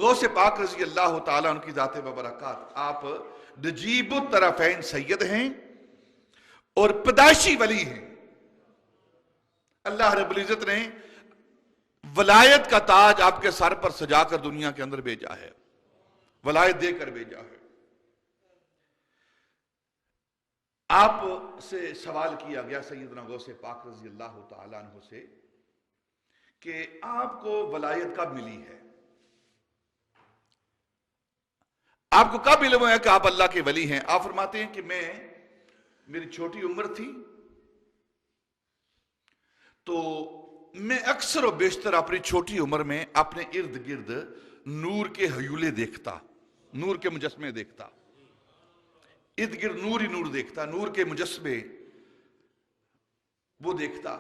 غوث پاک رضی اللہ تعالیٰ عنہ کی ذات ببرکات، آپ نجیب الطرفین سید ہیں اور پیدائشی ولی ہیں۔ اللہ رب العزت نے ولایت کا تاج آپ کے سر پر سجا کر دنیا کے اندر بھیجا ہے، ولایت دے کر بھیجا ہے۔ آپ سے سوال کیا گیا سیدنا غوث پاک رضی اللہ تعالیٰ عنہ سے کہ آپ کو ولایت کب ملی ہے، آپ کو کب علم ہے کہ آپ اللہ کے ولی ہیں؟ آپ فرماتے ہیں کہ میری چھوٹی عمر تھی تو میں اکثر و بیشتر اپنی چھوٹی عمر میں اپنے ارد گرد نور کے حیولے دیکھتا، نور کے مجسمے دیکھتا، ارد گرد نور ہی نور دیکھتا، نور کے مجسمے وہ دیکھتا۔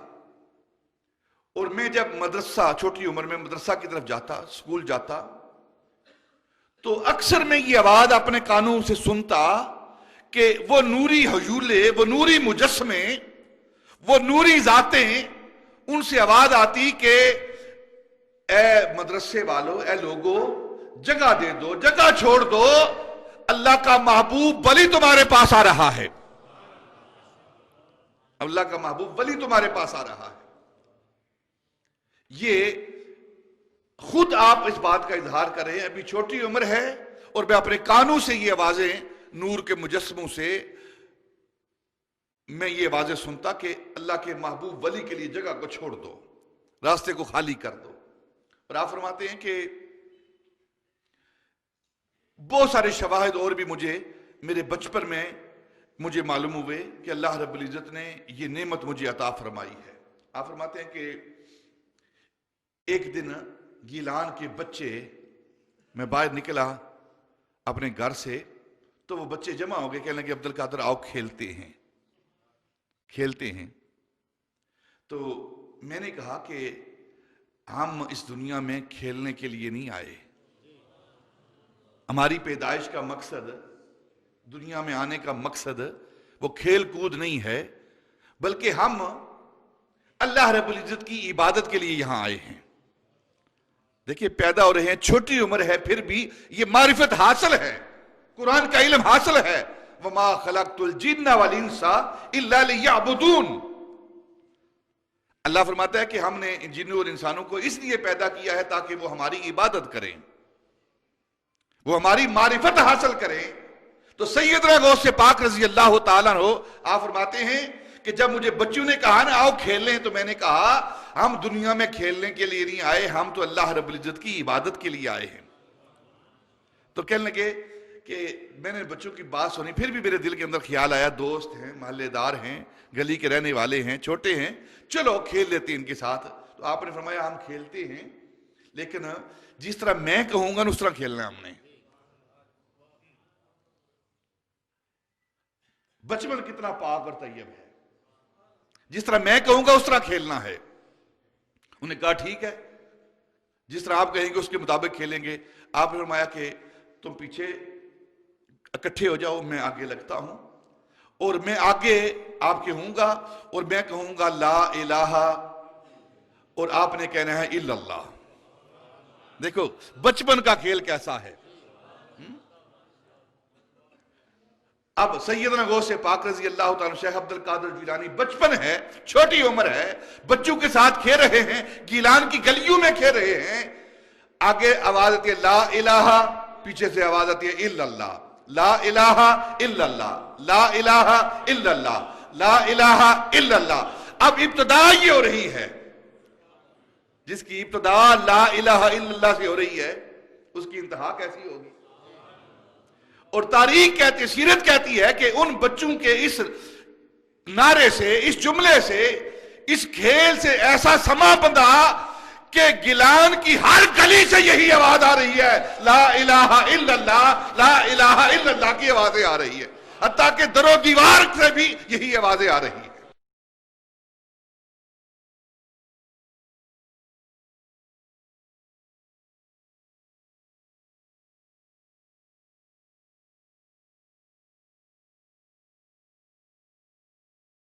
اور میں جب مدرسہ، چھوٹی عمر میں مدرسہ کی طرف جاتا، اسکول جاتا، تو اکثر میں یہ آواز اپنے کانوں سے سنتا کہ وہ نوری حیولے، وہ نوری مجسمے، وہ نوری ذاتیں، ان سے آواز آتی کہ اے مدرسے والو، اے لوگو، جگہ دے دو، جگہ چھوڑ دو، اللہ کا محبوب ولی تمہارے پاس آ رہا ہے، اللہ کا محبوب ولی تمہارے پاس آ رہا ہے۔ یہ خود آپ اس بات کا اظہار کر رہے ہیں، ابھی چھوٹی عمر ہے اور میں اپنے کانوں سے یہ آوازیں نور کے مجسموں سے میں یہ آوازیں سنتا کہ اللہ کے محبوب ولی کے لیے جگہ کو چھوڑ دو، راستے کو خالی کر دو۔ اور آپ فرماتے ہیں کہ بہت سارے شواہد اور بھی میرے بچپن میں مجھے معلوم ہوئے کہ اللہ رب العزت نے یہ نعمت مجھے عطا فرمائی ہے۔ آپ فرماتے ہیں کہ ایک دن گیلان کے بچے، میں باہر نکلا اپنے گھر سے تو وہ بچے جمع ہو گئے، کہنے لگے عبد القادر آؤ کھیلتے ہیں، کھیلتے ہیں۔ تو میں نے کہا کہ ہم اس دنیا میں کھیلنے کے لیے نہیں آئے، ہماری پیدائش کا مقصد، دنیا میں آنے کا مقصد وہ کھیل کود نہیں ہے، بلکہ ہم اللہ رب العزت کی عبادت کے لیے یہاں آئے ہیں۔ دیکھیے پیدا ہو رہے ہیں، چھوٹی عمر ہے، پھر بھی یہ معرفت حاصل ہے، قرآن کا علم حاصل ہے۔ وَمَا خَلَقْتُ الْجِنَّ وَالْإِنسَ إِلَّا لِيَعْبُدُونَ۔ اللہ فرماتا ہے کہ ہم نے جنوں اور انسانوں کو اس لیے پیدا کیا ہے تاکہ وہ ہماری عبادت کریں، وہ ہماری معرفت حاصل کریں۔ تو سیدنا غوث پاک رضی اللہ تعالیٰ عنہ آپ فرماتے ہیں کہ جب مجھے بچوں نے کہا نا آؤ کھیل لیں، تو میں نے کہا ہم دنیا میں کھیلنے کے لیے نہیں آئے، ہم تو اللہ رب العزت کی عبادت کے لیے آئے ہیں۔ تو کہنے لگے کہ میں نے بچوں کی بات سنی، پھر بھی میرے دل کے اندر خیال آیا دوست ہیں، محلے دار ہیں، گلی کے رہنے والے ہیں، چھوٹے ہیں، چلو کھیل لیتے ہیں ان کے ساتھ۔ تو آپ نے فرمایا ہم کھیلتے ہیں، لیکن جس طرح میں کہوں گا نا اس طرح کھیلنا ہم نے۔ بچپن کتنا پاک اور طیب ہے، جس طرح میں کہوں گا اس طرح کھیلنا ہے۔ انہوں نے کہا ٹھیک ہے، جس طرح آپ کہیں گے اس کے مطابق کھیلیں گے۔ آپ نے فرمایا کہ تم پیچھے اکٹھے ہو جاؤ، میں آگے لگتا ہوں، اور میں آگے آپ کے ہوں گا اور میں کہوں گا لا الہ، اور آپ نے کہنا ہے الا اللہ۔ دیکھو بچپن کا کھیل کیسا ہے۔ اب سیدنا غوث پاک رضی اللہ تعالیٰ شیخ عبد القادر جیلانی، بچپن ہے، چھوٹی عمر ہے، بچوں کے ساتھ کھیل رہے ہیں، گیلان کی گلیوں میں کھیل رہے ہیں۔ آگے آواز آتی ہے لا الہ، پیچھے سے آواز آتی ہے الا اللہ، لا الہ الا اللہ، لا الہ الا اللہ، لا الہ الا اللہ۔ اب ابتدا یہ ہو رہی ہے، جس کی ابتدا لا الہ الا اللہ سے ہو رہی ہے، اس کی انتہا کیسی ہوگی؟ اور تاریخ کہتی ہے، سیرت کہتی ہے کہ ان بچوں کے اس نعرے سے، اس جملے سے، اس کھیل سے ایسا سما بندھا کہ گیلان کی ہر گلی سے یہی آواز آ رہی ہے، لا الہ الا اللہ، لا الہ الا اللہ کی آوازیں آ رہی ہے، حتیٰ کہ در و دیوار سے بھی یہی آوازیں آ رہی ہیں۔